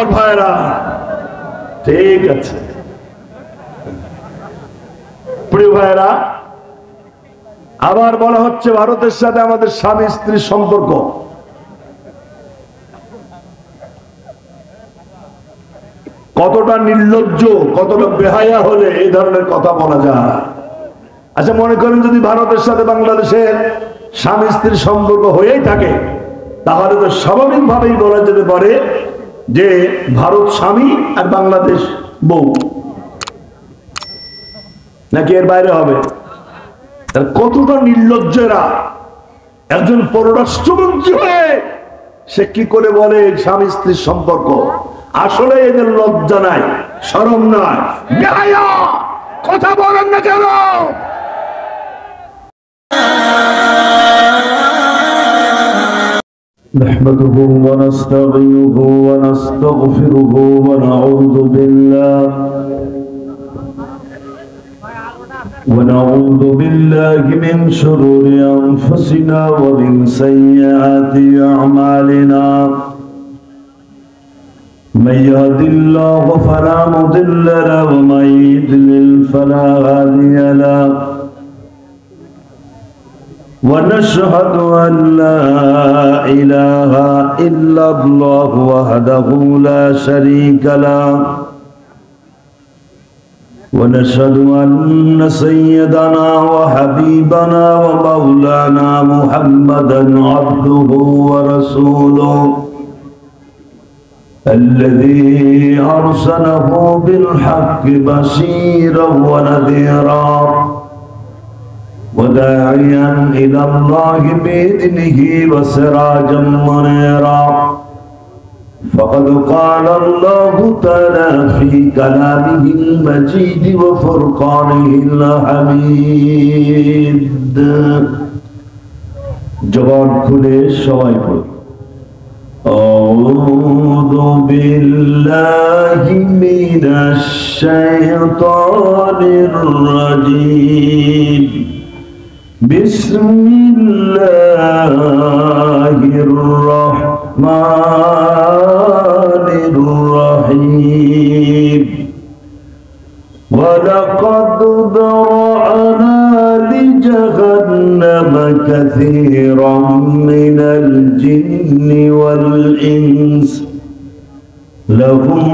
আমার ভাইরা ঠিক আছে। প্রিয় ভাইরা, আবার বলা হচ্ছে ভারতের সাথে আমাদের স্বামী স্ত্রীর সম্পর্ক। কতটা নির্লজ্জ, কতটা বেহায়া হলে এই ধরনের কথা বলা যায়। আচ্ছা, মনে করেন যদি ভারতের সাথে বাংলাদেশের স্বামী স্ত্রীর সম্পর্ক হয়েই থাকে, তাহলে তো স্বাভাবিকভাবেই বলা যেতে পারে যে ভারত স্বামী আর বাংলাদেশ বউ, নাকি এর বাইরে হবে? কতটা নির্লজ্জেরা! একজন পররাষ্ট্রমন্ত্রী হয়ে সে কি করে বলে স্বামী স্ত্রীর সম্পর্ক? আসলে এদের লজ্জা নাই, শরম নাই, বেহায়া! কথা বলেন না কেন? نحمده ونستعينه ونستغفره ونعوذ بالله من شرور أنفسنا ومن سيئات أعمالنا. من يهد الله فلا مضل له ومن يضلل فلا هادي له. ونشهد أن لا إله إلا الله وحده لا شريك له. ونشهد أن سيدنا وحبيبنا ومولانا محمدا عبده ورسوله الذي أرسله بالحق بشيرا ونذيرا وداعيا إلى الله بإذنه وسراجا منيرا. فقد قال الله تعالى في كلامه المجيد وفرقانه الحميد. জবান খুলে সবাই পড়ুন। أعوذ بالله من الشيطان الرجيم. بسم الله الرحمن الرحيم. ولقد ذرأنا لجهنم كثيرا من الجن والإنس لهم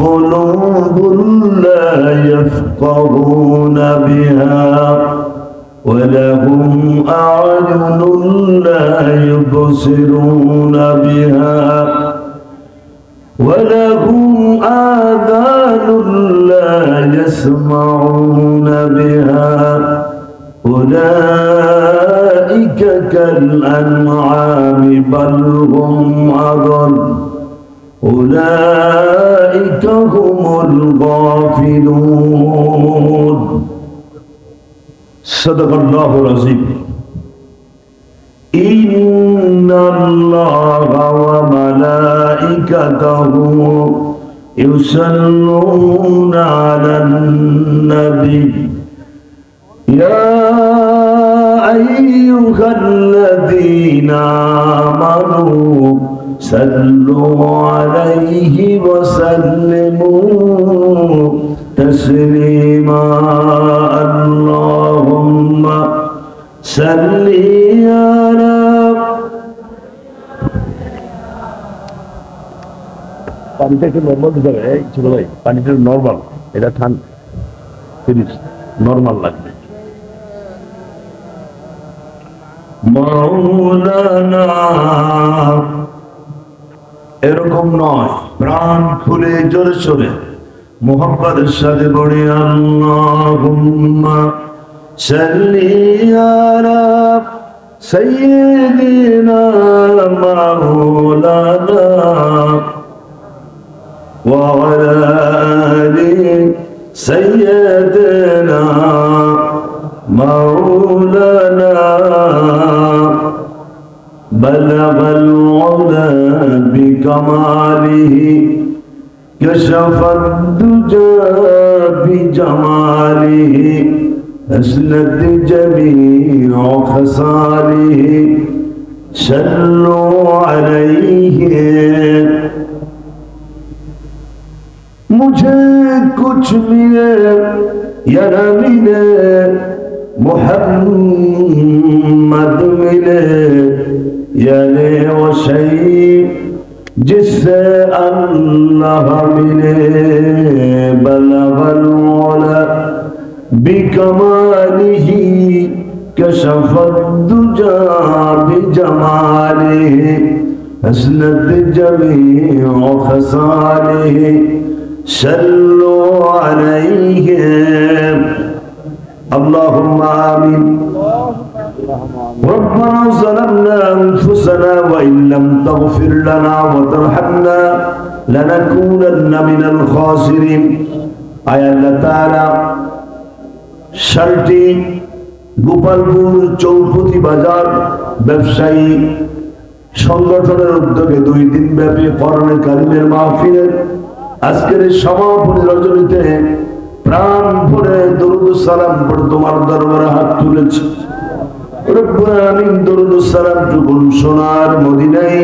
قلوب لا يفقهون بها ولهم أعين لا يبصرون بها ولهم آذان لا يسمعون بها أولئك كالأنعام بل هم أضل أولئك هم الغافلون. صدق الله العظيم. إن الله وملائكته يصلون على النبي يا أيها الذين آمنوا صلوا عليه وسلموا تسليما. اللهم صل على পানিটা একটু নর্মাল দিতে হবে। এই ছোট ভাই, পানিটা নর্মাল, এটা ঠান্ডা ফিনিশ নর্মাল লাগবে। মাওলানা এরকম নয়, প্রাণ খুলে জোরে সোরে মুহাব্বতের সাথে পড়ি আল্লাহুম্মা সাল্লি আলা সাইয়্যিদিনা মাওলানা ওয়া আলা আলি সাইয়্যিদিনা মাওলানা বালাগাল উলা বিকামালিহি كشف الدجى بجماله أسند جميع خصاله صلوا عليه मुझे कुछ मिले या न मिले मोहम्मद मिले यानी वो शही जिससे अल्लाह मिले बलगल मौला बिकमालिही कशफत दुजा बिजमालिही हसनत जमीअ खसालिही सल्लु अलैहि अल्लाहुम्मा आमीन। रब्बना ज़लमना अनफुसना व इन लम तग़फिर लना व तरहमना लनकूनन्ना मिनल खासिरिन। आय अल्लाह ताआला শালটি গোপালপুর চৌপতি বাজার ব্যবসায়ী সংগঠনের উদ্যোগে 2 দিন ব্যাপী কোরআনে কারিমের মাহফিলের আজকের সমাপনী রজনীতে প্রাণ ভরে দরুদ ও সালাম পড়ে তোমার দরবারে হাত তুলেছি। রব্বুল আমিন দরুদ ও সালাম টুকুন সোনার মদিনায়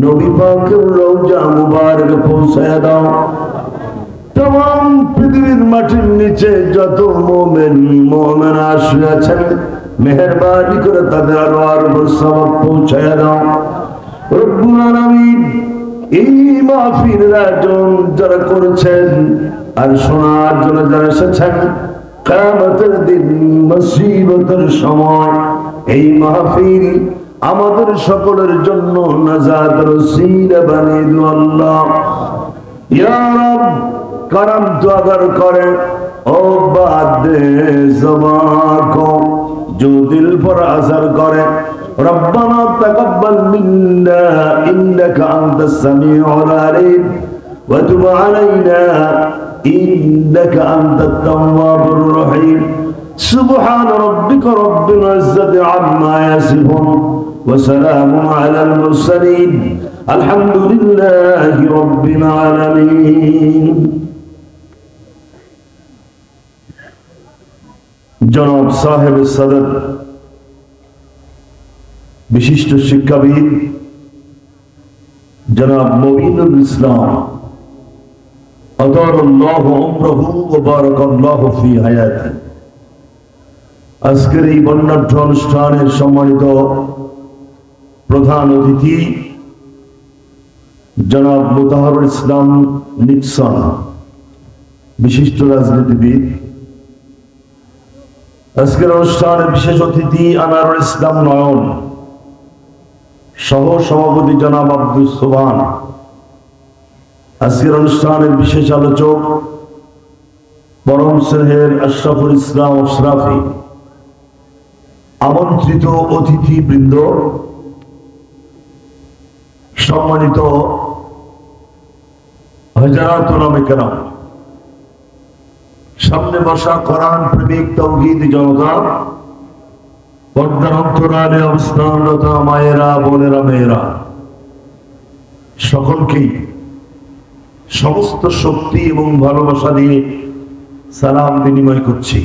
নবী পাকের রওজা মুবারকে পৌঁছায়া দাও। तमाम पृथ्वीर माटिर नीचे যত মুমিন মুমিনা আছেন মেহেরবানি করে তাদের আরওয়ার উপর সওয়াব পৌঁছায়া দাও। রব্বুল আলামিন এই মাহফিলের আয়োজন যারা করেছেন আর শোনার জন্য যারা এসেছেন কিয়ামতের দিন মুসিবতের সময় এই মাহফিল আমাদের সকলের জন্য নাজাতের ওসিলা বানিয়ে দিও আল্লাহ। ইয়া রব करम तो अगर करे ओ बात ज़बान को जो दिल पर असर करे। रब्बना तक़ब्बल मिन्ना इन्नका अंतस समीउल अलीम व तुब अलैना इन्नका अंतत तव्वाबुर रहीम। सुब्हान रब्बिका रब्बिल इज़्ज़ति अम्मा यसिफून व सलामुन अलल मुरसलीन अल्हम्दुलिल्लाहि रब्बिल आलामीन। जनाब साहेब सदर विशिष्ट शिक्षाविद जनाब मोइनुल इस्लाम अतारल्लाहु उम्रहु व बारकाल्लाहु फी हायाति। আজকের এই বর্ণাঢ্য অনুষ্ঠানের সম্মানিত প্রধান অতিথি জনাব মোতাহারুল ইসলাম নিক্সন বিশিষ্ট রাজনীতিবিদ। আজকের অনুষ্ঠানের বিশেষ অতিথি আনারুল ইসলাম নয়ন সহ সভাপতি জনাব আব্দুল সোবহান। আজকের অনুষ্ঠানের বিশেষ আলোচক পরম স্নেহের আশরাফুল ইসলাম আশরাফি। আমন্ত্রিত অতিথি বৃন্দ, সম্মানিত হযরত ওলামায়ে কেরাম, সামনে বসা কোরআন প্রেমিক তাওহীদি জনতা, পর্দার অন্তরালে অবস্থানরত মায়েরা বোনেরা মেয়েরা, সকলকেই সমস্ত শক্তি এবং ভালোবাসা দিয়ে সালাম বিনিময় করছি।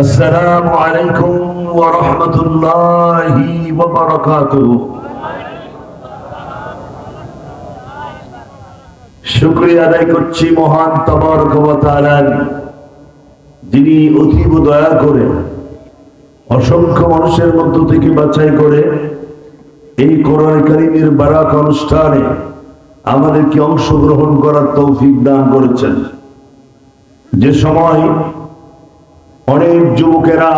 আসসালামু আলাইকুম ওয়া রাহমাতুল্লাহি ওয়া বারাকাতুহু। শুকরিয়া আদায় করছি মহান তাবারক ওয়া তাআলার, যিনি অতীব দয়া করে অসংখ্য মানুষের মধ্য থেকে বাছাই করে এই কোরআন কারীমের বারাক অনুষ্ঠানে আমাদেরকে অংশগ্রহণ করার তৌফিক দান করেছেন। যে সময় অনেক যুবকেরা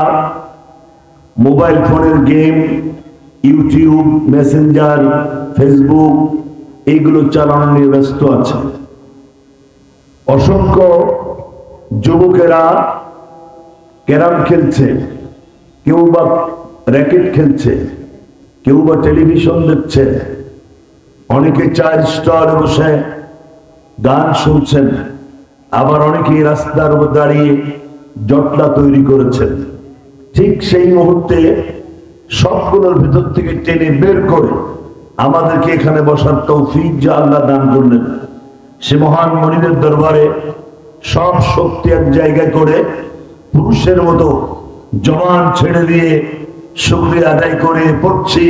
মোবাইল ফোনের গেম, ইউটিউব, মেসেঞ্জার, ফেসবুক এইগুলো চালানো নিয়ে ব্যস্ত আছে, অসংখ্য যুবকেরা ক্যারাম খেলছে, কেউ বা র্যাকেট খেলছে, কেউ বা টেলিভিশন দেখছে, অনেকে চায়ের স্টলে বসে গান শুনছেন, আবার অনেকেই রাস্তার উপর দাঁড়িয়ে জটলা তৈরি করেছেন। ঠিক সেই মুহূর্তে সবগুলোর ভিতর থেকে টেনে বের করে আমাদেরকে এখানে বসার তৌফিক যা আল্লাহ দান করলেন, সে মহান মনিবের দরবারে সব শক্তি এক জায়গায় করে পুরুষের মতো জবান ছেড়ে দিয়ে শুকরিয়া আদায় করে পড়ছি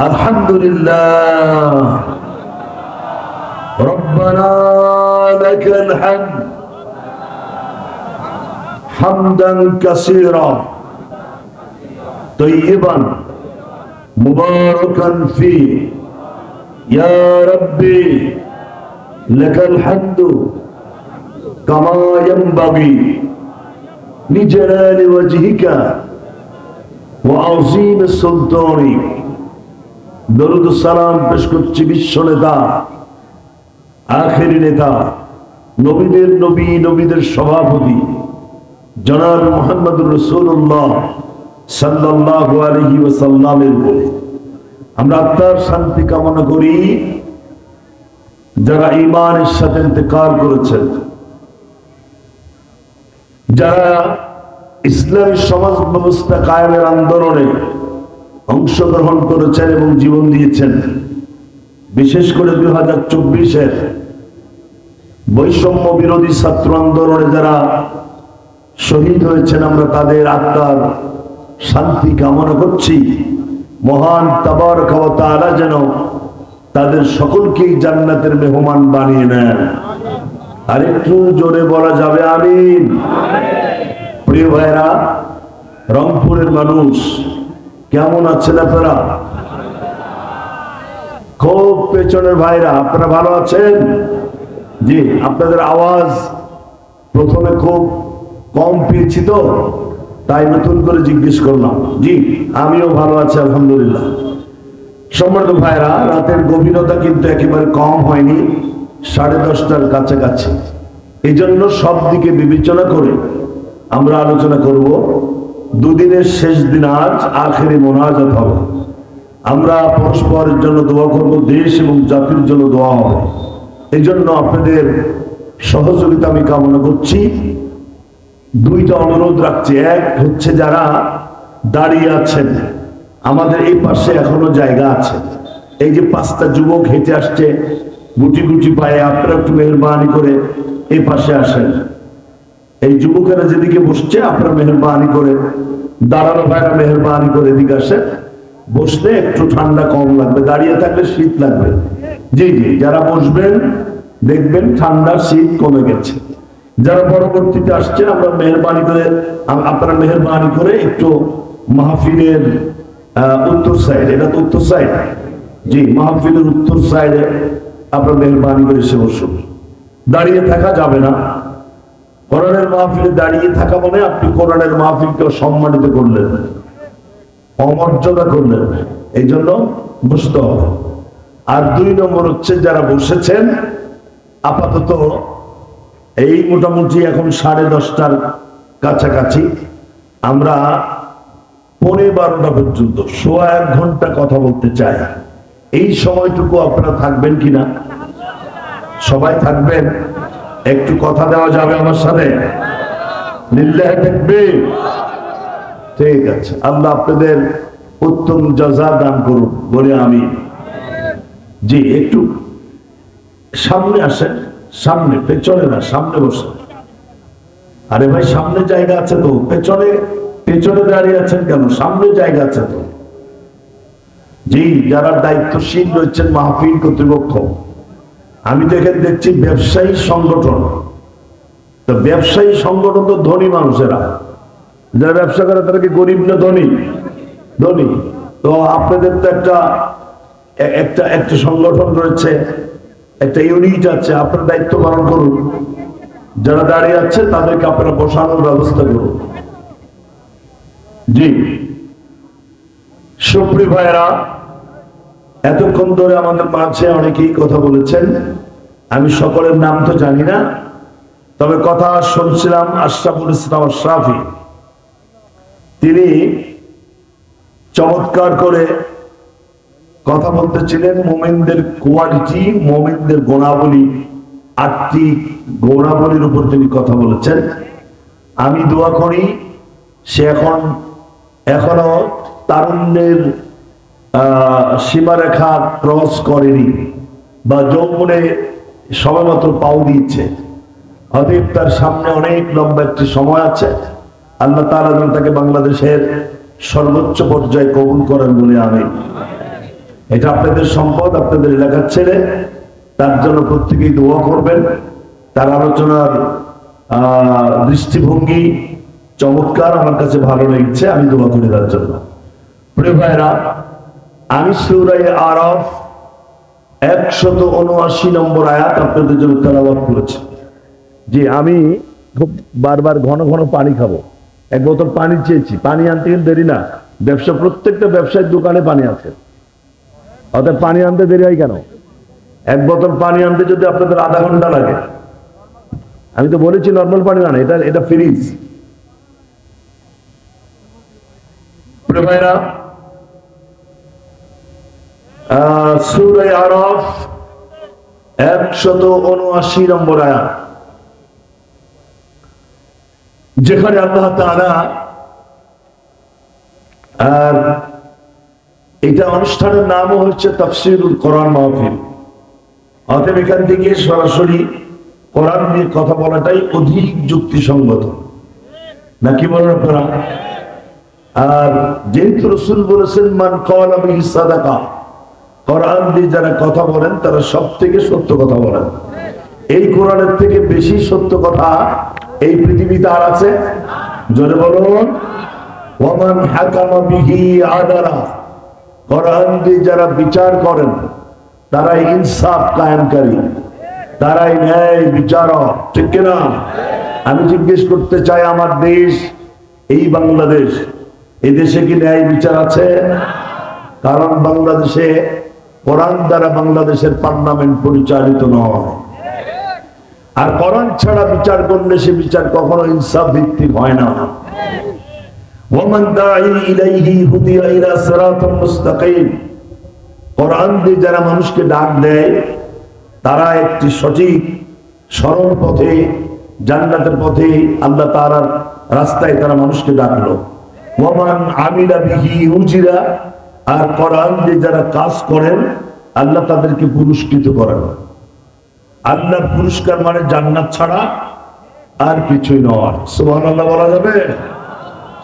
আলহামদুলিল্লাহ। রব্বানা লাকাল হামদ হামদান কাসীরা তাইয়িবান মুবারাকান ফি ইয়া রাব্বি লাকাল হামদু কামা ইয়ানবাগি লিজালালি ওয়াজহিকা ওয়া আযীম সুলতানিক। দরুদ সালাম পেশ করছি বিশ্ব নেতা, আখেরি নেতা, নবীদের নবী, নবীদের সভাপতি জনাব মুহাম্মদুর রাসূলুল্লাহ সাল্লাল্লাহু আলাইহি ওয়াসাল্লামের উপরে আমরা আত্মার শান্তি কামনা করি। যারা ঈমানের সাথে ইন্তেকাল করেছেন, যারা ইসলামী সমাজ ব্যবস্থা কায়েমের আন্দোলনে অংশগ্রহণ করেছেন এবং জীবন দিয়েছেন, বিশেষ করে 2024-এর বৈষম্য বিরোধী ছাত্র আন্দোলনে যারা শহীদ হয়েছেন, আমরা তাদের আত্মার শান্তি কামনা করছি। মহান তাবারক ওয়া তাআলা যেন তাদের সকলকেই জান্নাতের মেহমান বানিয়ে নেন। আর একটু জোরে বলা যাবে আমিন? প্রিয় ভাইরা, রংপুরের মানুষ কেমন আছেন আপনারা? খুব পেছনের ভাইরা, আপনারা ভালো আছেন? জি, আপনাদের আওয়াজ প্রথমে খুব কম পেয়েছি তো তাই নতুন করে জিজ্ঞেস করলাম। জি, আমিও ভালো আছি আলহামদুলিল্লাহ। সম্মানিত ভাইরা, রাতের গভীরতা কিন্তু একেবারে কম হয়নি, 10:30টার কাছাকাছি। এই জন্য সব দিকে বিবেচনা করে আমরা আলোচনা করব। দুদিনের শেষ দিন আজ, আখেরি মোনাজাত হবে। আমরা পরস্পরের জন্য দোয়া করব, দেশ এবং জাতির জন্য দোয়া হবে। এই জন্য আপনাদের সহযোগিতা আমি কামনা করছি। দুইটা অনুরোধ রাখছি। এক হচ্ছে, যারা দাঁড়িয়ে আছেন আমাদের এই পাশে এখনো জায়গা আছে, এই যে 5টা যুবক হেঁটে আসছে গুটি গুটি পায়ে, আপনারা একটু মেহরবানি করে এই পাশে আসেন। এই যুবকেরা যেদিকে বসছে আপনারা মেহরবানি করে, দাঁড়ানো ভাইরা মেহরবানি করে এদিকে আসেন। বসলে একটু ঠান্ডা কম লাগবে, দাঁড়িয়ে থাকলে শীত লাগবে। জি জি, যারা বসবেন দেখবেন ঠান্ডা শীত কমে গেছে। যারা পরবর্তীতে আসছেন আমরা মেহরবানি করে, আপনারা মেহরবানি করে একটু মাহফিলের উত্তর সাইড, এটা তো উত্তর সাইড, জি, মাহফিলের উত্তর সাইডে আপনারা মেহরবানি করে এসে বসুন। দাঁড়িয়ে থাকা যাবে না। কোরআনের মাহফিলে দাঁড়িয়ে থাকা মানে আপনি কোরআনের মাহফিলকে সম্মানিত করলেন, অমর্যাদা করলেন, এই জন্য বসতে হবে। আর 2 নম্বর হচ্ছে, যারা বসেছেন আপাতত এই মোটামুটি এখন 10:30টার কাছাকাছি, আমরা 12:15 পর্যন্ত 1.25 ঘন্টা কথা বলতে চাই। এই সময়টুকু আপনারা থাকবেন কিনা? সবাই থাকবেন? একটু কথা দেওয়া যাবে আমার সাথে? লিল্লাহি তাকবীর। ঠিক আছে, আল্লাহ আপনাদের উত্তম জাযা দান করুন, বলে আমি। জি, একটু সামনে আসেন, সামনে, পেছনে না, সামনে বসেন। আরে ভাই, সামনে জায়গা আছে তো, পেছনে পেছনে দাঁড়িয়ে আছেন কেন? সামনে জায়গা আছে তো। জি, যারা দায়িত্বশীল রয়েছেন মাহফিল কর্তৃপক্ষ, আমি তো এখানে দেখছি ব্যবসায়ী সংগঠন। তো ব্যবসায়ী সংগঠন তো ধনী মানুষেরা, যারা ব্যবসা করে তারা কি গরিব না ধনী? ধনী। তো আপনাদের তো একটা সংগঠন রয়েছে, একটা ইউনিট আছে, আপনার দায়িত্ব পালন করুন। যারা দাঁড়িয়ে আছে তাদেরকে আপনারা বসানোর ব্যবস্থা করুন। জি, সুপ্রিয় ভাইরা, এতক্ষণ ধরে আমাদের মাঝে অনেকেই কথা বলেছেন। আমি সকলের নাম তো জানি না, তবে কথা শুনছিলাম আশরাফুল ইসলাম আশরাফি, তিনি চমৎকার করে কথা বলতেছিলেন মুমিনদের কোয়ালিটি, মুমিনদের গুণাবলী, 8টি গুণাবলীর উপর তিনি কথা বলেছেন। আমি দোয়া করি সে এখনো তারুণ্যের সীমারেখা ক্রস করেনি বা যৌবনে সবেমাত্র পাও দিয়েছে। অতএব তার সামনে অনেক লম্বা একটি সময় আছে। আল্লাহ তাআলা যেন তাকে বাংলাদেশের সর্বোচ্চ পর্যায়ে কবুল করেন বলে আমিন। এটা আপনাদের সম্পদ, আপনাদের এলাকার ছেলে, তার জন্য প্রত্যেকেই দোয়া করবেন। তার আলোচনার দৃষ্টিভঙ্গি চমৎকার, আমার কাছে ভালো লেগেছে, আমি দোয়া করি তার জন্য। প্রিয় ভাইরা, আমি সূরা আরাফ 179 নম্বর আয়াত আপনাদের জন্য তেলাওয়াত করেছি। যে আমি খুব বারবার ঘন ঘন পানি খাবো, এক বোতল পানি চেয়েছি, পানি আনতে কিন্তু দেরি না। প্রত্যেকটা ব্যবসায়িক দোকানে পানি আছে, অর্থাৎ পানি আনতে দেরি হয় কেন? এক বোতল পানি আনতে যদি আপনাদের আধা ঘন্টা লাগে, আমি তো বলেছি নর্মাল পানি না, এটা ফ্রিজ। ভাইরা, সূরা আরাফ 179 নম্বর আয়াত, যেখানে আল্লাহ তাআলা, আর এটা অনুষ্ঠানের নামও হচ্ছে তাফসীরুল কোরআন মাহফিল। অতএব এখান থেকে সরাসরি কোরআন নিয়ে কথা বলাটাই অধিক যুক্তিসঙ্গত, নাকি বলেন আপনারা? আর যেহেতু রাসূল বলেছেন মান ক্বালা বিহি সাদাকা, কোরআন দিয়ে যারা কথা বলেন তারা সব থেকে সত্য কথা বলেন। এই কোরআনের থেকে বেশি সত্য কথা এই পৃথিবীতে আর আছে? জোরে বলুন। ওয়ামান হাকামা বিহি আদালা, কোরআন দিয়ে যারা বিচার করেন তারাই ইনসাফ কায়েমকারী, তারাই ন্যায় বিচারক, ঠিক কিনা? আমি জিজ্ঞেস করতে চাই, আমার দেশ এই বাংলাদেশ, এই দেশে কি ন্যায় বিচার আছে? কারণ বাংলাদেশে কোরআন দ্বারা বাংলাদেশের পার্লামেন্ট পরিচালিত নয়, আর কোরআন ছাড়া বিচার করলে সে বিচার কখনো ইনসাফ ভিত্তিক হয় না। ওয়ামান দাঈ ইলাইহি হুদিয়া ইলা সিরাতাম মুস্তাকিম, কোরআন দিয়ে যারা মানুষকে ডাক দেয় তারা একটি সঠিক সরল পথে, জান্নাতের পথে, আল্লাহ তাআলার রাস্তায় তারা মানুষকে ডাকলো। ওয়ামান আমিলা বিহি উজিরা, আর কোরআন দিয়ে যারা কাজ করেন আল্লাহ তাদেরকে পুরস্কৃত করেন। আল্লাহর পুরস্কার মানে জান্নাত ছাড়া আর কিছুই নয়। সুবহানাল্লাহ বলা যাবে?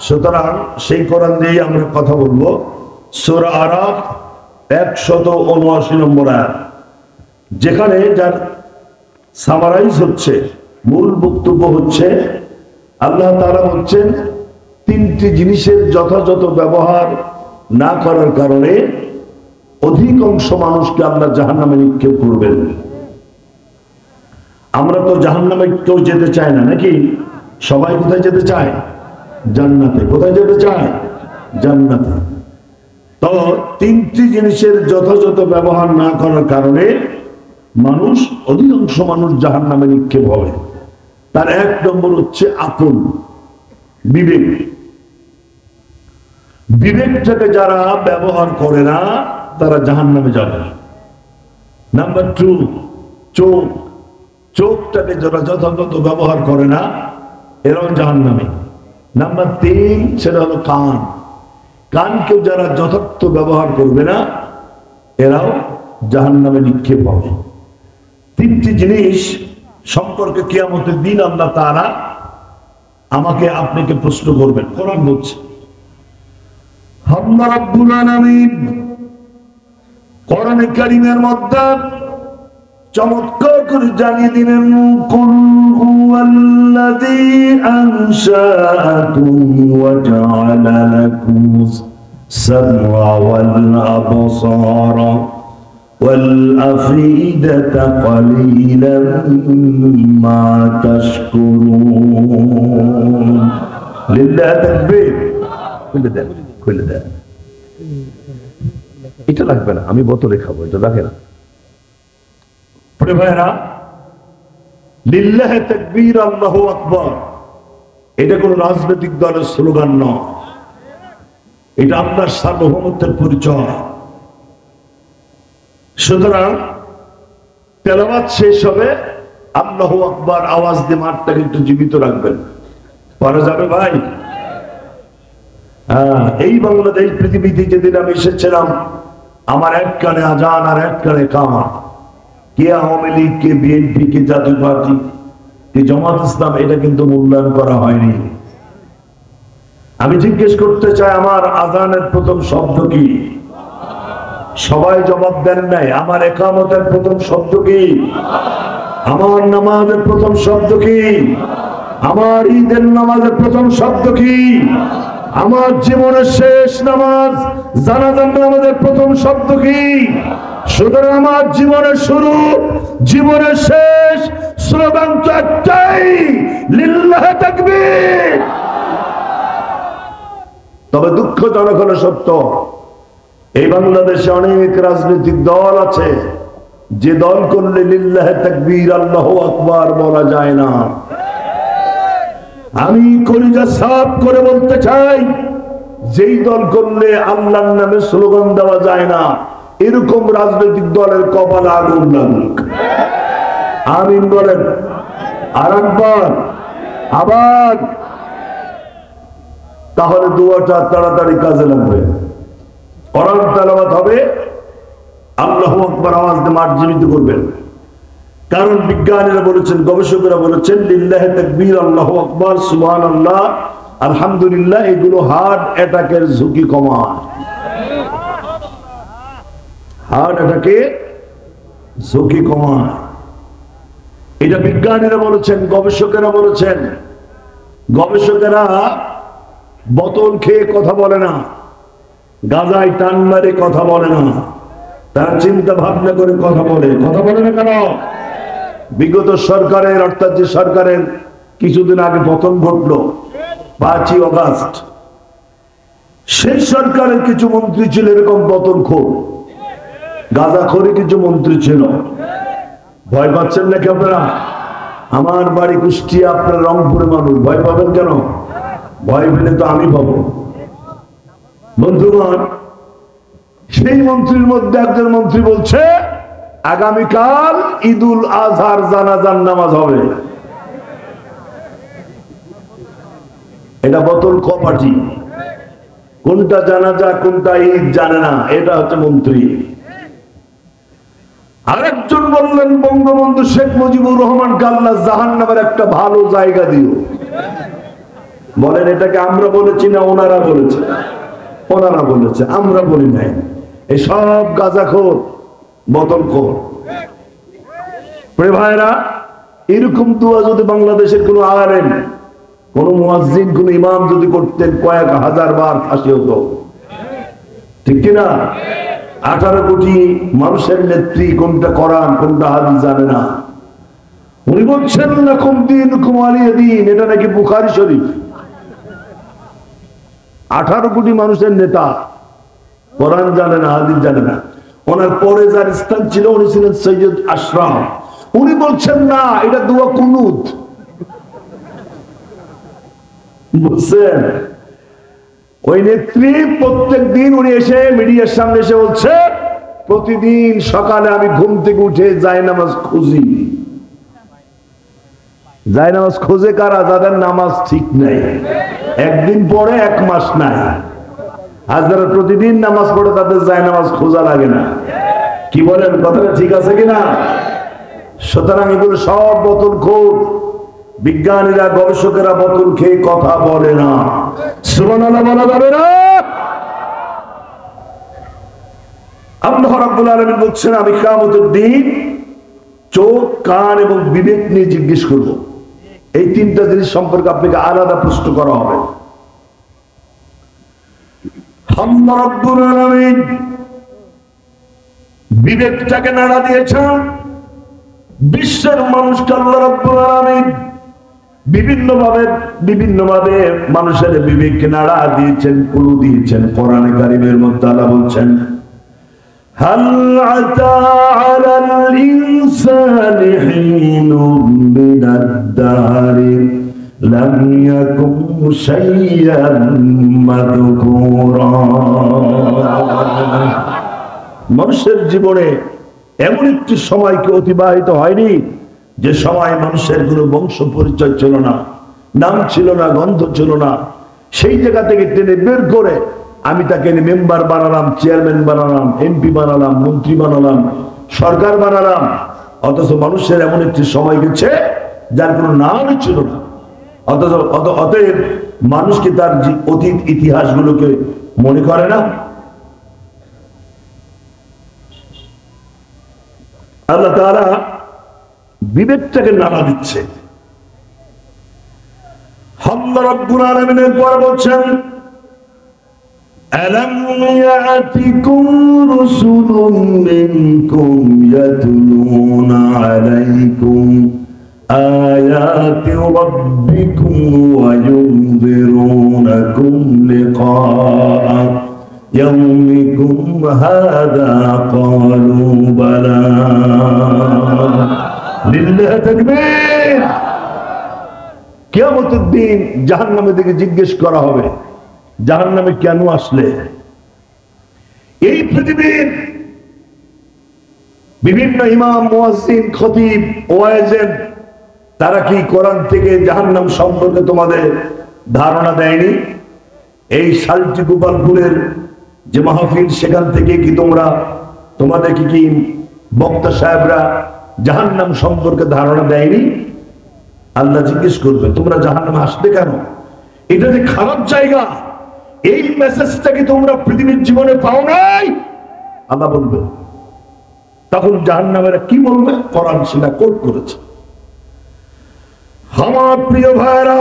সুতরাং সেই কোরআন দিয়ে আমরা কথা বলবো। সূরা আরাফ 179 নম্বর আয়াত, যেখানে যার সামারাইজ হচ্ছে, মূল বক্তব্য হচ্ছে, আল্লাহ তাআলা বলছেন তিনটি জিনিসের যথাযথ ব্যবহার না করার কারণে অধিকাংশ মানুষকে আল্লাহ জাহান্নামে নিক্ষেপ করবেন। আমরা তো জাহান্নামে কেউ যেতে চায় না, নাকি? সবাই কোথায় যেতে চায়? জান্নাতে। কোথায় যেতে চায়? জান্নাতে। তো তিনটি জিনিসের যথাযথ ব্যবহার না করার কারণে অধিকাংশ মানুষ জাহান্নামে নিক্ষেপ হবে। তার এক নম্বর হচ্ছে আকল, বিবেক। বিবেকটাকে যারা ব্যবহার করে না তারা জাহান্নামে যাবে। নাম্বার 2, চোখ। চোখটাকে যারা যথাযথ ব্যবহার করে না এরাও জাহান্নামে। নাম্বার 3, সেটা হলো কান। কানকেও যারা যথার্থ ব্যবহার করবে না এরাও জাহান্নামে নিক্ষেপ হবে। তিনটি জিনিস সম্পর্কে কিয়ামতের দিন আল্লাহ তাআলা আমাকে আপনাকে প্রশ্ন করবেন। কোরআন বলছে, আল্লাহ রাব্বুল আলামিন কোরআনে কারীমের মধ্যে চমৎকার করে জানিয়ে দিলেন, কুল হুয়াল্লাযী আনশাআকুম ওয়া জাআলা লাকুমুস সামআ ওয়াল আবসারা ওয়াল আফইদাতা ক্বালীলাম মা তাশকুরুন। লিল্লাহি তাকবীর। খুলে দেন। এটা লাগবে না, আমি বোতলে খাবো, এটা রাখে না। লিল্লাহি তাকবীর, আল্লাহু আকবার। এটা কোন রাজনৈতিক দলের স্লোগান নয়, এটা আপনার সার্বভৌমত্বের পরিচয়। সুতরাং তেলাওয়াত শেষ হবে, আল্লাহু আকবার আওয়াজ দিয়ে মাঠটাকে একটু জীবিত রাখবেন। পারা যাবে ভাই? এই বাংলাদেশ পৃথিবীতে যেদিন আমি এসেছিলাম, আমার এক কানে আজান আর এক কানে কামা। কে আওয়ামী লীগ, কে বিএনপি, কে জাতীয় পার্টি, কে জামাত ইসলাম, এটা কিন্তু মূল্যায়ন করা হয়নি। আমি জিজ্ঞেস করতে চাই, আমার আজানের প্রথম শব্দ কি? সবাই জবাব দেন নাই। আমার ইকামতের প্রথম শব্দ কি? আমার নামাজের প্রথম শব্দ কি? আমার ঈদের নামাজের প্রথম শব্দ কি? আমার জীবনের শেষ নামাজ জানাজার নামাজের প্রথম শব্দ কি? সুতরাং আমার জীবনের শুরু, জীবনের শেষ স্লোগান তো একটাই, লিল্লাহে তাকবীর। তবে দুঃখজনক হলো সত্য, এই বাংলাদেশে অনেক রাজনৈতিক দল আছে যে দল করলে লিল্লাহে তাকবীর আল্লাহু আকবার বলা যায় না। আমি কলিজা সাফ করে বলতে চাই, যেই দল করলে আল্লাহর নামে স্লোগান দেওয়া যায় না, এরকম রাজনৈতিক দলের কপালে আগুন লাগুক। আমিন বলেন। আর একবার আবার, তাহলে দুয়াটা তাড়াতাড়ি কাজে লাগবে। কোরআন তেলাওয়াত হবে, আল্লাহু আকবার আওয়াজ দিয়ে মাঠ জীবিত করবেন। কারণ বিজ্ঞানীরা বলেছেন, গবেষকেরা বলেছেন, লিল্লাহে তাকবীর, আল্লাহু আকবার, সুবহানাল্লাহ, আলহামদুলিল্লাহ, এগুলো হার্ট অ্যাটাকের ঝুঁকি কমায়। হার্ট অ্যাটাকের ঝুঁকি কমায়, এটা বিজ্ঞানীরা বলেছেন, গবেষকেরা বলেছেন। গবেষকেরা বোতল খেয়ে কথা বলে না, গাঁজায় টান মারে কথা বলে না, তারা চিন্তা ভাবনা করে কথা বলে। কথা বলে না কেন? বিগত সরকারের, অর্থাৎ যে সরকারের কিছুদিন আগে পতন ঘটলো 5ই অগাস্ট, সেই সরকারের কিছু মন্ত্রী ছিল এরকম পতনখোর, গাঁজাখোরি কিছু মন্ত্রী ছিল। ভয় পাচ্ছেন নাকি আপনারা? আমার বাড়ি কুষ্টিয়া, আপনার রংপুরে মানুষ, ভয় পাবেন কেন? ভয় পেলে তো আমি পাবো। বন্ধুগণ, সেই মন্ত্রীর মধ্যে একজন মন্ত্রী বলছে আগামীকাল ঈদুল আজহার জানাজার নামাজ হবে। এটা বোতল কপাটি, কোনটা জানাজা কোনটা ঈদ জানে না, এটা হচ্ছে মন্ত্রী। আরেকজন বললেন বঙ্গবন্ধু শেখ মুজিবুর রহমানকে আল্লাহ জাহান্নামের একটা ভালো জায়গা দিও। বলেন, এটাকে আমরা বলেছি না ওনারা বলেছে? ওনারা বলেছে, আমরা বলি নাই। এই সব গাঁজাখোর, বোতলখোর। প্রিয় ভাইরা, এরকম দোয়া যদি বাংলাদেশের কোন আলেম, কোন মুয়াজ্জিন, কোন ইমাম যদি করতেন, কয়েক হাজার বার ফাঁসি হতো। ঠিক কিনা? 18 কোটি মানুষের নেত্রী কোনটা কোরআন কোনটা হাদিস জানে না। উনি বলছেন লাকুম দীনুকুম ওয়ালিয়া দীন, এটা নাকি বুখারী শরীফ। 18 কোটি মানুষের নেতা, কোরআন জানে না, হাদিস জানে না। ওনার পরে যার স্থান ছিল, উনি ছিলেন সৈয়দ আশরাফ। উনি বলছেন না, এটা দোয়া কুনুত। বুঝছেন? ওই নেত্রী প্রত্যেক দিন উনি এসে মিডিয়ার সামনে এসে বলছে, প্রতিদিন সকালে আমি ঘুম থেকে উঠে জায়নামাজ খুঁজি। জায়নামাজ খোঁজে কারা? যাদের নামাজ ঠিক নাই, একদিন পরে 1 মাস নাই। আর যারা প্রতিদিন নামাজ পড়ে তাদের জায়নামাজ খোঁজা লাগে না। কি বলেন, কথাটা ঠিক আছে কিনা? সুতরাং এগুলো সব বোতলখোর। বিজ্ঞানীরা, গবেষকেরা বোতল খেয়ে কথা বলে না। সুবহানাল্লাহ বলা যাবে না। আল্লাহ রাব্বুল আলামিন বলছেন, আমি কিয়ামতের দিন চোখ, কান এবং বিবেক নিয়ে জিজ্ঞেস করব। এই 3টা জিনিস সম্পর্কে আপনাকে আলাদা প্রশ্ন করা হবে। আল্লাহ রাব্বুল আলামিন বিবেকটাকে নাড়া দিয়েছেন। বিশ্বের মানুষকে আল্লাহ রাব্বুল আলামিন বিভিন্নভাবে মানুষের বিবেককে নাড়া দিয়েছেন, কুলু দিয়েছেন। কোরআনে কারীমের মধ্যে আল্লাহ বলছেন, হাল আতা আলাল ইনসানি হিনুম মিনাদ দারি লাম ইয়াকুম শাইয়ান মাযকুরা। মানুষের জীবনে এমন একটি সময় কি অতিবাহিত হয়নি যে সময় মানুষের কোনো বংশ পরিচয় ছিল না, নাম ছিল না, গন্ধ ছিল না। সেই জায়গা থেকে টেনে বের করে আমি তাকে মেম্বার বানালাম, চেয়ারম্যান বানালাম, এমপি বানালাম, মন্ত্রী বানালাম, সরকার বানালাম। অথচ মানুষের এমন একটি সময় গেছে যার কোনো নামই ছিল না। অতএব মানুষ কি তার অতীত ইতিহাসগুলোকে মনে করে না? আল্লাহ তাআলা বিবেকটাকে নাড়া দিচ্ছে। আল্লাহ রাব্বুল আলামিনের পর বলছেন ألم يأتكم رسل منكم يتلون عليكم آيات ربكم وينذرونكم لقاء يومكم هذا قالوا بلى لله تكبير কিয়ামতের দিন জাহান্নামের দিকে জিজ্ঞেস করা হবে জাহান্নামে কেন আসলে? এই পৃথিবীর বিভিন্ন ইমাম, মুয়াজ্জিন, খতিব, ওয়াইজেন তারা কি কোরআন থেকে জাহান্নাম সম্পর্কে তোমাদের ধারণা দেয়নি? এই শালটি গোপালপুরের যে মাহফিল সেখান থেকে কি তোমাদের কি বক্তা সাহেবরা জাহান্নাম সম্পর্কে ধারণা দেয়নি? আল্লাহ জিজ্ঞেস করবে তোমরা জাহান্নামে আসলে কেন? এটা যে খারাপ জায়গা, এই মেসেজটা কি তোমরা পৃথিবীর জীবনে পাও নাই? আল্লাহ বলবে। তখন জাহান্নামীরা কি বলবে? কোরআন সেটা কোট করেছে। আমার প্রিয় ভাইরা,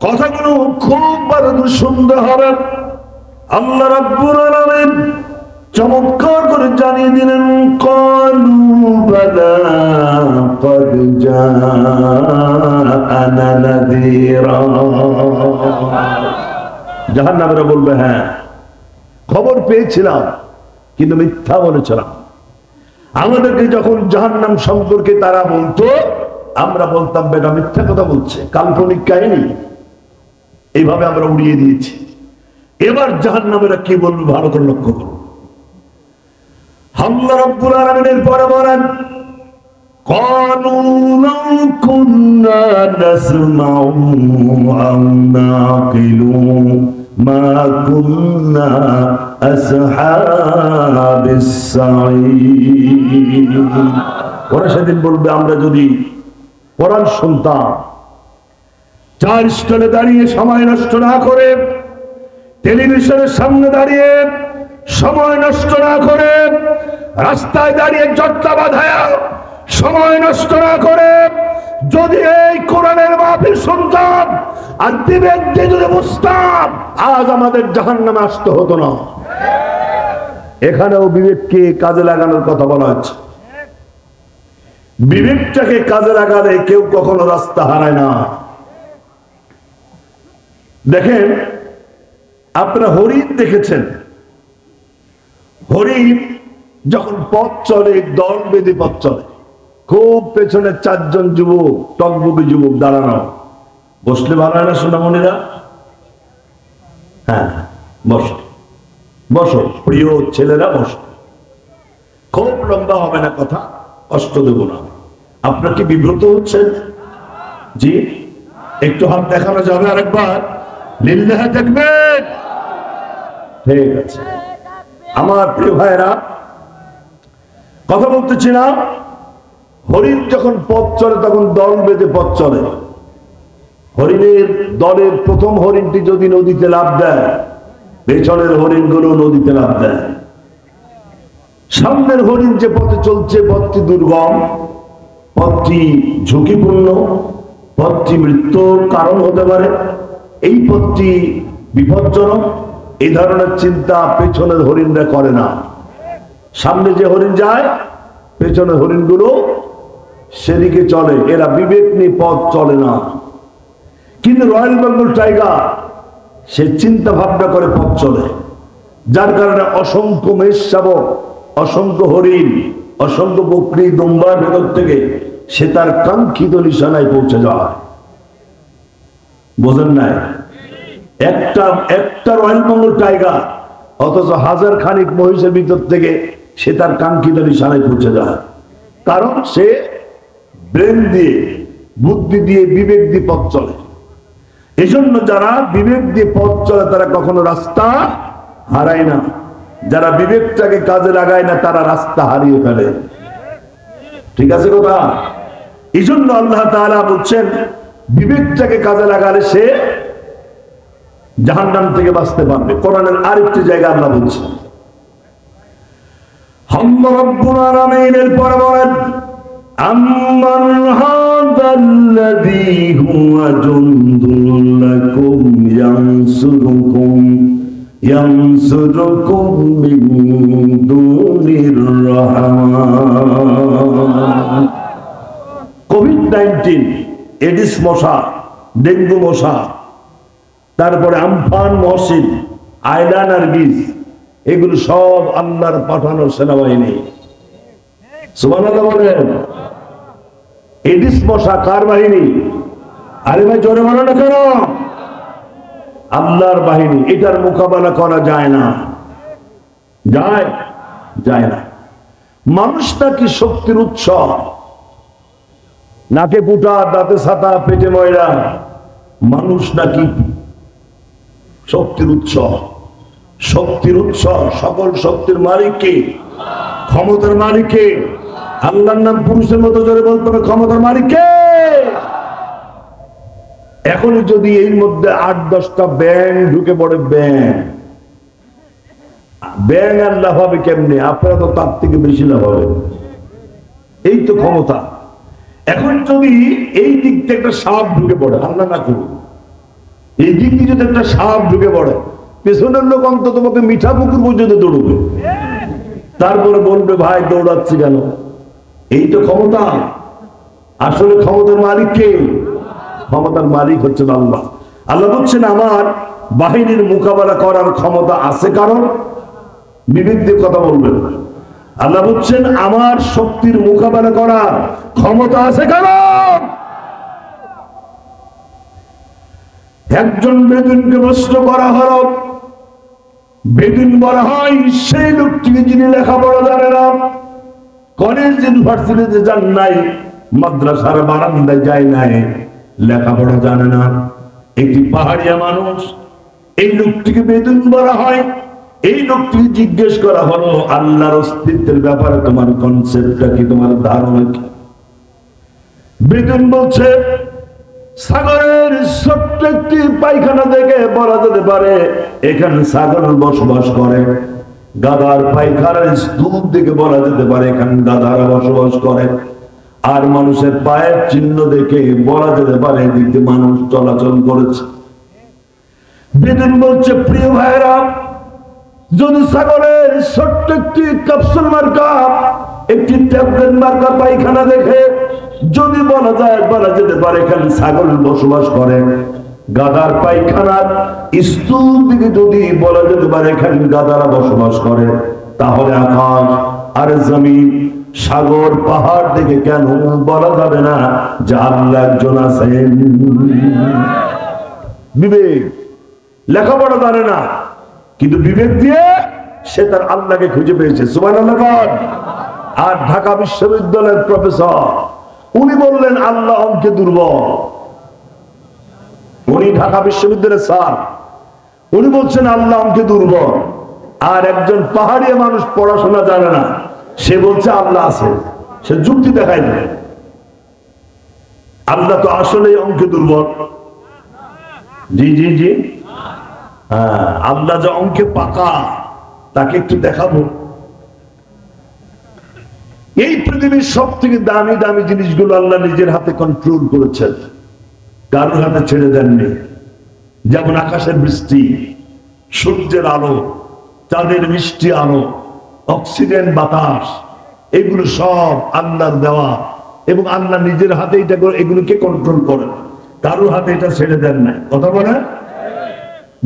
কথাগুলো খুব বড় সুন্দর হবে। আল্লাহ রাব্বুল আলামিন চমৎকার করে জানিয়ে দিলেন ক্বালু বালা ক্বাদ জাআনা নাযীরা। জাহান্নামীরা বলবে হ্যাঁ খবর পেয়েছিলাম কিন্তু মিথ্যা বলেছিলাম। আমাদেরকে যখন জাহান্নাম সম্পর্কে তারা বলতো আমরা বলতাম বেটা মিথ্যা কথা বলছে, কাল্পনিক কাহিনী, এইভাবে আমরা উড়িয়ে দিয়েছি। এবার জাহান্নামীরা কি বলবে ভালো করে লক্ষ্য করুন। আল্লাহ রাব্বুল আলামিনের পরে বলেন ক্বালু লাউ কুন্না নাসমাউ আও নাকিলু মা কুন্না আসহাবিস সাঈর। ওরা সেদিন বলবে আমরা যদি কোরআন শুনতাম, চার স্টলে দাঁড়িয়ে সময় নষ্ট না করে, টেলিভিশনের সামনে দাঁড়িয়ে সময় নষ্ট না করে, রাস্তায় দাঁড়িয়ে জট্টা বাঁধায়া সময় নষ্ট না করে যদি এই কোরআনের মাহফিল শুনতাম আর বিবেক দিয়ে যদি বুঝতাম, আজ আমাদের জাহান্নামে আসতে হতো না। এখানেও বিবেককে কাজে লাগানোর কথা বলা হচ্ছে। বিবেকটাকে কাজে লাগালে কেউ কখনো রাস্তা হারায় না। দেখেন আপনারা হরিণ দেখেছেন, হরিণ যখন পথ চলে দল বেঁধে পথ চলে, খুব পেছনে চারজন যুবক, টকবুকি যুবক দাঁড়ানো। বসলে ভালো হয় না সোনামণিরা? হ্যাঁ বসো বসো প্রিয় ছেলেরা বসো। খুব লম্বা হবে না কথা, কষ্ট দেব না। আপনার কি বিব্রত হচ্ছেন? জি একটু হাত দেখানো যাবে আরেকবার? লিল্লাহ তাকবীর। ঠিক আছে আমার প্রিয় ভাইরা, কথা বলতেছিলাম হরিণ যখন পথ চলে তখন দল বেঁধে পথ চলে। হরিণের দলের প্রথম হরিণটি যদি নদীতে লাফ দেয়, পেছনের হরিণগুলো নদীতে লাফ দেয়। সামনের হরিণ যে পথে চলছে পথটি দুর্গম, পথটি ঝুঁকিপূর্ণ, পথটি মৃত্যুর কারণ হতে পারে, এই পথটি বিপজ্জনক, এই ধরনের চিন্তা পেছনের হরিণরা করে না। সামনে যে হরিণ যায় পেছনের হরিণগুলো সেদিকে চলে, এরা বিবেক নিয়ে পথ চলে না। কিন্তু রয়্যাল বেঙ্গল টাইগার সে চিন্তা ভাবনা করে পথ চলে, যার কারণে অসংখ্য মেষ শাবক, অসংখ্য হরিণ, অসংখ্য বকরি দুম্বার ভেতর থেকে সে তার কাঙ্ক্ষিত নিশানায় পৌঁছে যায়। বোঝেন নাই? একটা রয়্যাল বেঙ্গল টাইগার অথচ হাজার খানিক মহিষের ভিতর থেকে সে তার কাঙ্ক্ষিত নিশানায় পৌঁছে যায়। কারণ সে ব্রেন দিয়ে, বুদ্ধি দিয়ে, বিবেক দিয়ে পথ চলে। এই জন্য যারা বিবেক দিয়ে পথ চলে তারা কখনো রাস্তা হারায় না। যারা বিবেকটাকে কাজে লাগায় না তারা রাস্তা হারিয়ে ফেলে। ঠিক আছে কথা? এই জন্য আল্লাহ তাআলা বলছেন বিবেকটাকে কাজে লাগালে সে জাহান্নাম থেকে বাঁচতে পারবে। কোরআনের আরেকটি জায়গা আল্লাহ বলছেন, আল্লাহ রাব্বুল আলামিনের পরে বলেন আম্মান হাযাল্লাযী হুয়া জুনদুল লাকুম ইয়ানসুরুকুম মিন দুনির রহমান। কোভিড-19, এডিস মশা, ডেঙ্গু মশা, তারপরে আমফান মহসিন, আয়লা নার্গিস, এগুলো সব আল্লাহর পাঠানো সেনাবাহিনী। সুবহানাল্লাহ বলেন। এডিস মশা কার বাহিনী? আরে ভাই জোরে বলো না কেন? আল্লাহর বাহিনী। এটার মোকাবেলা করা যায় না, যায় না। মানুষ নাকি শক্তির উৎস, নাকে পুটা, দাঁতে ছাতা, পেটে ময়রা, মানুষ নাকি শক্তির উৎস। শক্তির উৎস, সকল শক্তির মালিক কে? ক্ষমতার মালিক কে? আল্লাহর নাম পুরুষের মতো জোরে বলতে হবে, ক্ষমতার মালিক কে? এখন যদি এর মধ্যে ৮-১০টা ব্যাং ঢুকে পড়ে, ব্যাং আর লাভ হবে কেমনে? আপনারা তো তার থেকে বেশি লাভ হবে। এই তো ক্ষমতা। এখন যদি এই দিক থেকে একটা সাপ ঢুকে পড়ে, আল্লাহ না করুন, এই দিক দিয়ে যদি একটা সাপ ঢুকে পড়ে, পেছনের লোক অন্তত পক্ষে মিঠা পুকুর পর্যন্ত দৌড়বে, তারপরে বলবে ভাই দৌড়াচ্ছি কেন? এই তো ক্ষমতা। আসলে ক্ষমতার মালিক কে? ক্ষমতার মালিক হচ্ছে আল্লাহ। আল্লাহ বলছেন আমার বাহিনীর মোকাবেলা করার ক্ষমতা আছে কারণ? বিবেক দিয়ে কথা বলবেন। আল্লাহ বলছেন আমার শক্তির মোকাবেলা করার ক্ষমতা আছে কারণ? একজন বেদুনকে প্রশ্ন করা হলো, বেদুন বলা হয় সেই লোকটিকে যিনি লেখাপড়া জানে না, কলেজ ইউনিভার্সিটিতে যান নাই, মাদ্রাসার বারান্দায় যায় নাই, লেখাপড়া জানে না, একটি পাহাড়িয়া মানুষ। এই লোকটিকে বেদুন বলা হয়। এই লোকটিকে জিজ্ঞেস করা হলো আল্লাহর অস্তিত্বের ব্যাপারে তোমার কনসেপ্টটা কি, তোমার ধারণা কি? বেদুন বলছে সাগরের ছোট্ট একটি পায়খানা দেখে বলা যেতে পারে এখানে সাগর বসবাস করে। গাধার পায়খানার স্তূপ দেখে বলা যেতে পারে এখানে গাধারা বসবাস করে। আর মানুষের পায়ের চিহ্ন দেখে বলা যেতে পারে এদিকে মানুষ চলাচল করেছে। বেদুন বলছে প্রিয় ভাইরা, যদি সাগরের ছোট্ট একটি ক্যাপসুল মার্কা, একটি ট্যাবলেট মার্কা পায়খানা দেখে যদি বলা যেতে পারে এখানে ছাগল বসবাস করে, গাধার পায়খানার স্তূপ দিকে যদি বলা যেতে পারে এখানে গাধারা বসবাস করে, তাহলে আকাশ আর জমিন, সাগর, পাহাড় দেখে কেন বলা যাবে না যে আল্লাহ একজন আছেন? বিবেক। লেখাপড়া জানে না, কিন্তু বিবেক দিয়ে সে তার আল্লাহকে খুঁজে পেয়েছে। সুবহানাল্লাহ। আর ঢাকা বিশ্ববিদ্যালয়ের প্রফেসর, উনি বললেন আল্লাহ অঙ্কে দুর্বল। উনি ঢাকা বিশ্ববিদ্যালয়ের স্যার, উনি বলছেন আল্লাহ অঙ্কে দুর্বল। আর একজন পাহাড়িয়া মানুষ পড়াশোনা জানে না, সে বলছে আল্লাহ আছে। সে যুক্তি দেখায় না, আল্লাহ তো আসলেই অঙ্কে দুর্বল। জি জি জি, হ্যাঁ, আল্লাহ যে অঙ্কে পাকা তাকে একটু দেখাবো। এই পৃথিবীর সব থেকে দামি দামি জিনিসগুলো আল্লাহ নিজের হাতে কন্ট্রোল করেছেন, কারোর হাতে ছেড়ে দেননি। যেমন আকাশের বৃষ্টি, সূর্যের আলো, চাঁদের মিষ্টি আলো, অক্সিজেন বাতাস, এগুলো সব আল্লাহর দেওয়া এবং আল্লাহ নিজের হাতে এগুলোকে কন্ট্রোল করেন, কারোর হাতে এটা ছেড়ে দেন নাই। কথা বলে,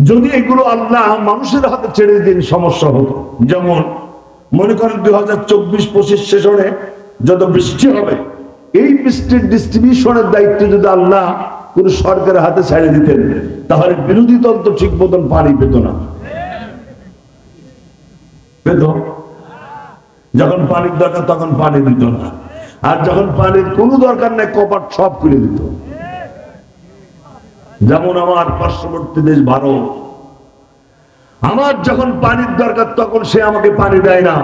যদি এগুলো আল্লাহ মানুষের হাতে ছেড়ে দিন সমস্যা হতো। যেমন মনে করেন 2024-25 সেশনে যত বৃষ্টি হবে, এই বৃষ্টির ডিস্ট্রিবিউশনের দায়িত্ব যদি আল্লাহ কোন সরকারের হাতে ছেড়ে দিতেন, তাহলে বিরোধী দল তো ঠিক মতন পানি পেত না। পেত? যখন পানির দরকার তখন পানি দিত না, আর যখন পানির কোনো দরকার নেই কপাট সব খুলে দিত। যেমন আমার পার্শ্ববর্তী দেশ ভারত, আমার যখন পানির দরকার তখন সে আমাকে পানি দেয় না,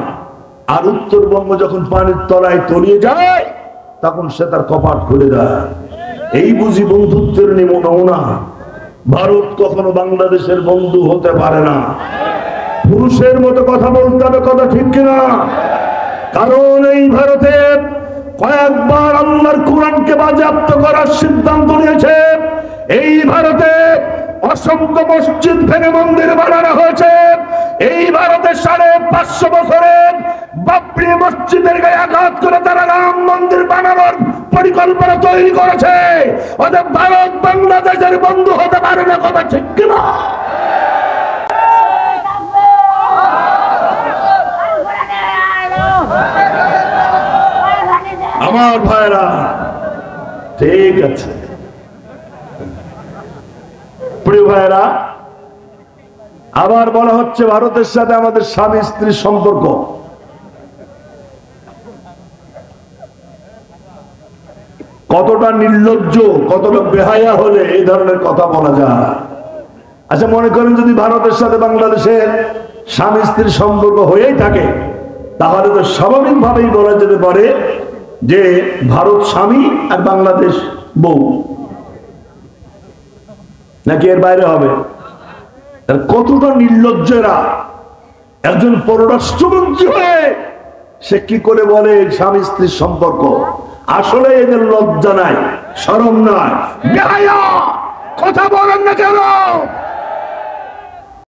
আর উত্তরবঙ্গ যখন পানির তলায় তলিয়ে যায় তখন সে তার কপাট খুলে দেয়। এই বুঝি বন্ধুত্বের নমুনা। ভারত কখনো বাংলাদেশের বন্ধু হতে পারে না। পুরুষের মতো কথা বলতে হবে, কথা ঠিক কিনা? কারণ এই ভারতের কয়েকবার আল্লাহর কোরআনকে বাজেয়াপ্ত করার সিদ্ধান্ত নিয়েছে। এই ভারতে অসংখ্য মসজিদ ভেঙে মন্দির বানানো হয়েছে। এই ভারতে 550 বছরের বাবরি মসজিদের গায়ে আঘাত করে তারা রাম মন্দির বানানোর পরিকল্পনা তৈরি করেছে। ওদের ভারত বাংলাদেশের বন্ধু হতে পারে না, কথা ঠিক কিনা? আমার ভাইরা ঠিক আছে, প্রিয় ভাইরা, আবার বলা হচ্ছে ভারতের সাথে আমাদের স্বামী স্ত্রীর সম্পর্ক। কতটা নির্লজ্জ, কতটা বেহায়া হলে এই ধরনের কথা বলা যায়। আচ্ছা, মনে করেন যদি ভারতের সাথে বাংলাদেশের স্বামী স্ত্রীর সম্পর্ক হয়েই থাকে, তাহলে তো স্বাভাবিকভাবেই বলা যেতে পারে যে ভারত স্বামী আর বাংলাদেশ বউ, নাকি এর বাইরে হবে? কতটা নির্লজ্জেরা! একজন পররাষ্ট্রমন্ত্রী হয়ে সে কি করে বলে স্বামী স্ত্রীর সম্পর্ক? আসলে এদের লজ্জা নাই, শরম নাই, বেহায়া। কথা বলেন না কেন?